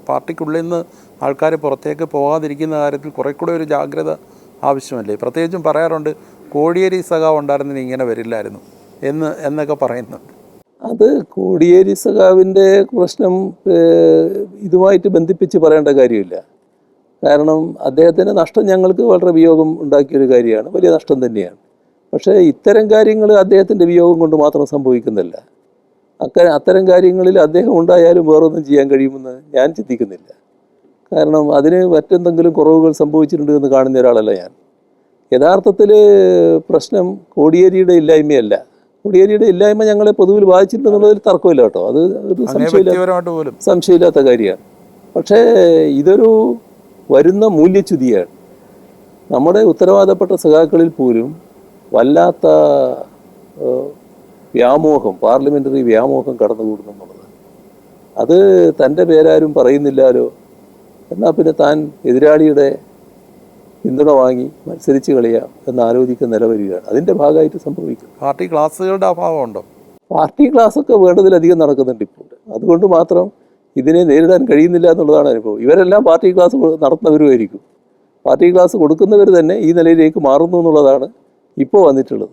പാർട്ടിക്കുള്ളിൽ നിന്ന് ആൾക്കാർ പുറത്തേക്ക് പോകാതിരിക്കുന്ന കാര്യത്തിൽ കുറേ കൂടെ ഒരു ജാഗ്രത ആവശ്യമല്ലേ? പ്രത്യേകിച്ചും പറയാറുണ്ട്, കോടിയേരി സഖാവ് ഉണ്ടായിരുന്നെങ്കിൽ ഇങ്ങനെ വരില്ലായിരുന്നു എന്നൊക്കെ പറയുന്നുണ്ട്. അത് കോടിയേരി സഖാവിൻ്റെ പ്രശ്നം ഇതുമായിട്ട് ബന്ധിപ്പിച്ച് പറയേണ്ട കാര്യമില്ല. കാരണം അദ്ദേഹത്തിൻ്റെ നഷ്ടം ഞങ്ങൾക്ക് വളരെ വിയോഗം ഉണ്ടാക്കിയൊരു കാര്യമാണ്, വലിയ നഷ്ടം തന്നെയാണ്. പക്ഷേ ഇത്തരം കാര്യങ്ങൾ അദ്ദേഹത്തിൻ്റെ വിയോഗം കൊണ്ട് മാത്രം സംഭവിക്കുന്നില്ല. അത്തരം കാര്യങ്ങളിൽ അദ്ദേഹം ഉണ്ടായാലും വേറൊന്നും ചെയ്യാൻ കഴിയുമെന്ന് ഞാൻ ചിന്തിക്കുന്നില്ല. കാരണം അതിന് മറ്റെന്തെങ്കിലും കുറവുകൾ സംഭവിച്ചിട്ടുണ്ട് എന്ന് കാണുന്ന ഒരാളല്ല ഞാൻ. യഥാർത്ഥത്തിൽ പ്രശ്നം കോടിയേരിയുടെ ഇല്ലായ്മയല്ല. കോടിയേരിയുടെ ഇല്ലായ്മ ഞങ്ങളെ പൊതുവിൽ ബാധിച്ചിട്ടുണ്ടെന്നുള്ളതിൽ തർക്കമില്ല കേട്ടോ, അത് ഒരു സംശയമില്ലാത്ത കാര്യമാണ്. പക്ഷേ ഇതൊരു വരുന്ന മൂല്യച്യുതിയാണ്. നമ്മുടെ ഉത്തരവാദപ്പെട്ട സഖാക്കളിൽ പോലും വല്ലാത്ത വ്യാമോഹം, പാർലമെൻ്ററി വ്യാമോഹം കടന്നുകൂടുന്നു എന്നുള്ളത്. അത് തൻ്റെ പേരാരും പറയുന്നില്ലാലോ, എന്നാൽ പിന്നെ താൻ എതിരാളിയുടെ പിന്തുണ വാങ്ങി മത്സരിച്ച് കളിയാം എന്നാലോചിക്കുന്ന നിലവരികയാണ്. അതിൻ്റെ ഭാഗമായിട്ട് സംഭവിക്കും. പാർട്ടി ക്ലാസ്സുകളുടെ അഭാവമുണ്ടോ? പാർട്ടി ക്ലാസ്സൊക്കെ വേണ്ടതിലധികം നടക്കുന്നുണ്ട് ഇപ്പോൾ. അതുകൊണ്ട് മാത്രം ഇതിനെ നേരിടാൻ കഴിയുന്നില്ല എന്നുള്ളതാണ് അനുഭവം. ഇവരെല്ലാം പാർട്ടി ക്ലാസ് നടത്തുന്നവരുമായിരിക്കും. പാർട്ടി ക്ലാസ് കൊടുക്കുന്നവർ തന്നെ ഈ നിലയിലേക്ക് മാറുന്നു എന്നുള്ളതാണ് ഇപ്പോൾ വന്നിട്ടുള്ളത്.